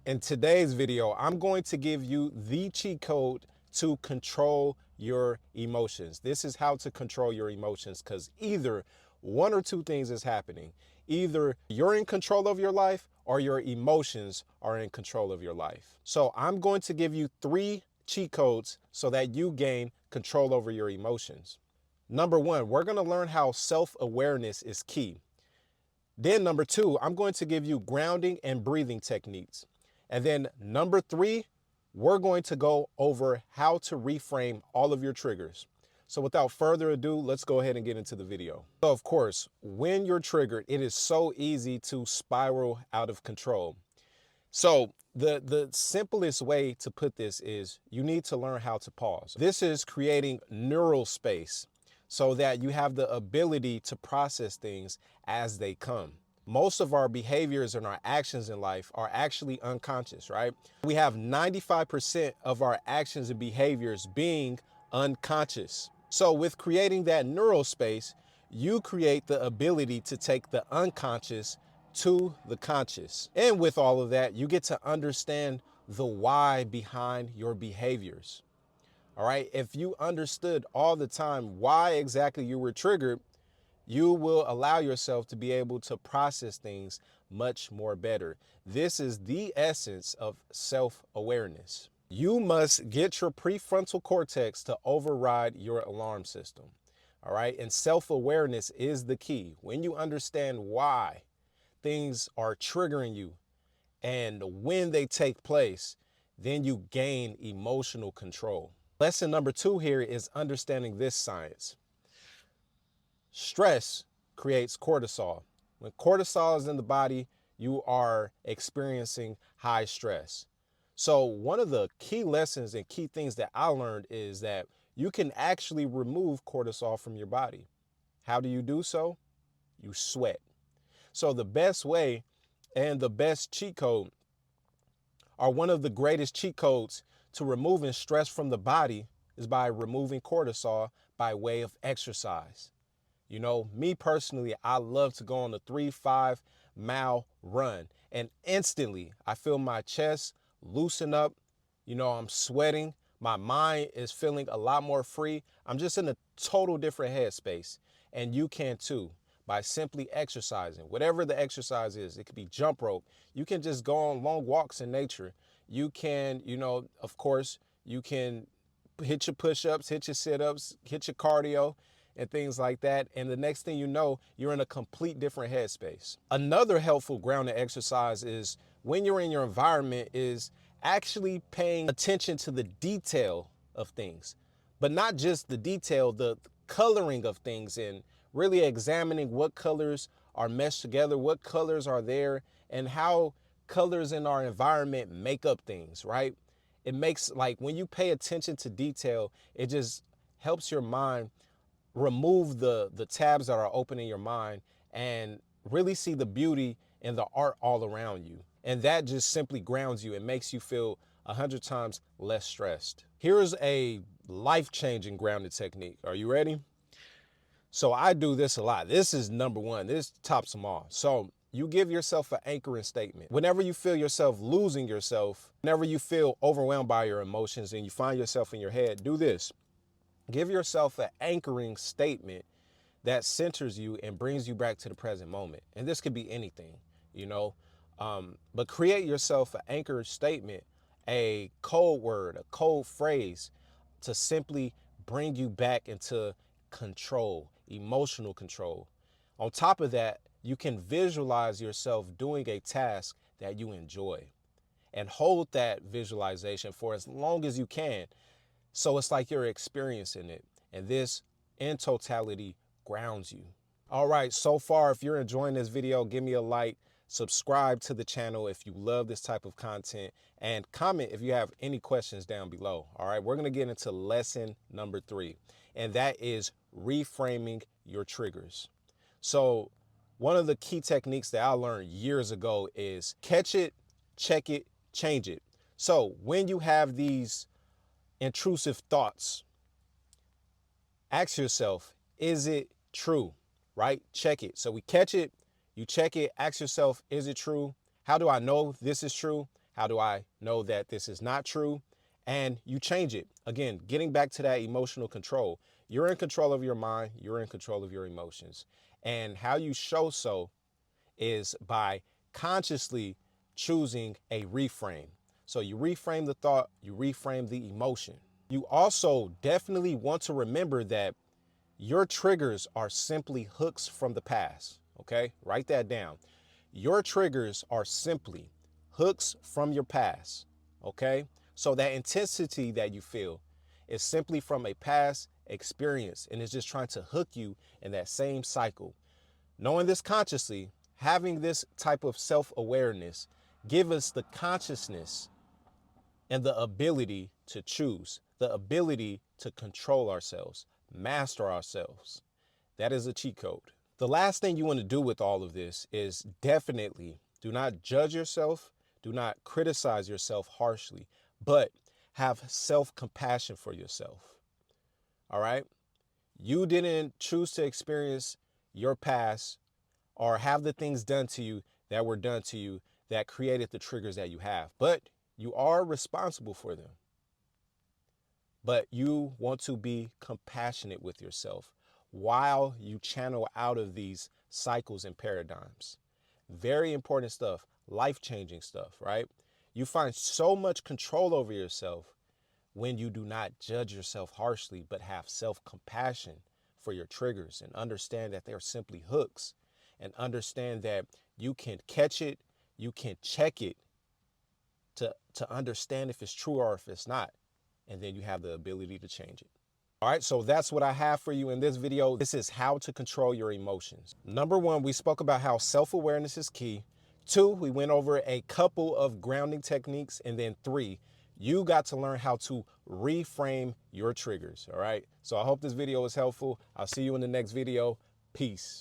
In today's video, I'm going to give you the cheat code to control your emotions. This is how to control your emotions, because either one or two things is happening. Either you're in control of your life or your emotions are in control of your life. So I'm going to give you 3 cheat codes so that you gain control over your emotions. Number 1, we're going to learn how self-awareness is key. Then number 2, I'm going to give you grounding and breathing techniques. And then number 3, we're going to go over how to reframe all of your triggers. So without further ado, let's go ahead and get into the video. So of course, when you're triggered, it is so easy to spiral out of control. So the simplest way to put this is you need to learn how to pause. This is creating neural space so that you have the ability to process things as they come. Most of our behaviors and our actions in life are actually unconscious, right? We have 95% of our actions and behaviors being unconscious. So with creating that neural space, you create the ability to take the unconscious to the conscious. And with all of that, you get to understand the why behind your behaviors. All right. If you understood all the time why exactly you were triggered, you will allow yourself to be able to process things much more better. This is the essence of self-awareness. You must get your prefrontal cortex to override your alarm system. All right. And self-awareness is the key. When you understand why things are triggering you and when they take place, then you gain emotional control. Lesson number 2 here is understanding this science. Stress creates cortisol. When cortisol is in the body, you are experiencing high stress. So one of the key lessons and key things that I learned is that you can actually remove cortisol from your body. How do you do so? You sweat. So the best way and the best cheat code, or one of the greatest cheat codes to removing stress from the body, is by removing cortisol by way of exercise. You know, me personally, I love to go on a 3-5 mile run, and instantly I feel my chest loosen up. You know, I'm sweating. My mind is feeling a lot more free. I'm just in a total different headspace, and you can too by simply exercising. Whatever the exercise is, it could be jump rope. You can just go on long walks in nature. You can, of course, you can hit your push-ups, hit your sit-ups, hit your cardio and things like that. And the next thing you know, you're in a complete different headspace. Another helpful grounding exercise is when you're in your environment is actually paying attention to the detail of things, but not just the detail, the coloring of things, and really examining what colors are meshed together, what colors are there, and how colors in our environment make up things, right? It makes, like, when you pay attention to detail, it just helps your mind remove the tabs that are open in your mind and really see the beauty and the art all around you. And that just simply grounds you and makes you feel 100 times less stressed. Here's a life-changing grounded technique. Are you ready? So I do this a lot. This is number 1. This tops them all. So you give yourself an anchoring statement. Whenever you feel yourself losing yourself, whenever you feel overwhelmed by your emotions and you find yourself in your head, do this. Give yourself an anchoring statement that centers you and brings you back to the present moment. And this could be anything, but create yourself an anchor statement, a code word, a code phrase to simply bring you back into control, emotional control. On top of that, you can visualize yourself doing a task that you enjoy and hold that visualization for as long as you can. So it's like you're experiencing it. And this in totality grounds you. All right, so far, if you're enjoying this video, give me a like, subscribe to the channel if you love this type of content, and comment if you have any questions down below. All right, we're gonna get into lesson number 3, and that is reframing your triggers. So one of the key techniques that I learned years ago is catch it, check it, change it. So when you have these intrusive thoughts, ask yourself, is it true? Right? Check it. So we catch it, you check it, ask yourself, is it true? How do I know this is true? How do I know that this is not true? And you change it. Again, getting back to that emotional control. You're in control of your mind. You're in control of your emotions. And how you show so is by consciously choosing a reframe. So you reframe the thought, you reframe the emotion. You also definitely want to remember that your triggers are simply hooks from the past. Okay, write that down. Your triggers are simply hooks from your past. Okay, so that intensity that you feel is simply from a past experience and it's just trying to hook you in that same cycle. Knowing this consciously, having this type of self-awareness, give us the consciousness and the ability to choose, the ability to control ourselves, master ourselves. That is a cheat code. The last thing you want to do with all of this is definitely do not judge yourself, do not criticize yourself harshly, but have self-compassion for yourself. All right? You didn't choose to experience your past or have the things done to you that were done to you that created the triggers that you have, but you are responsible for them. But you want to be compassionate with yourself while you channel out of these cycles and paradigms. Very important stuff, life-changing stuff, right? You find so much control over yourself when you do not judge yourself harshly, but have self-compassion for your triggers and understand that they're simply hooks and understand that you can catch it, you can check it to understand if it's true or if it's not. And then you have the ability to change it. All right, so that's what I have for you in this video. This is how to control your emotions. Number one, we spoke about how self-awareness is key. Two, we went over a couple of grounding techniques. And then three, you got to learn how to reframe your triggers. All right, so I hope this video was helpful. I'll see you in the next video. Peace.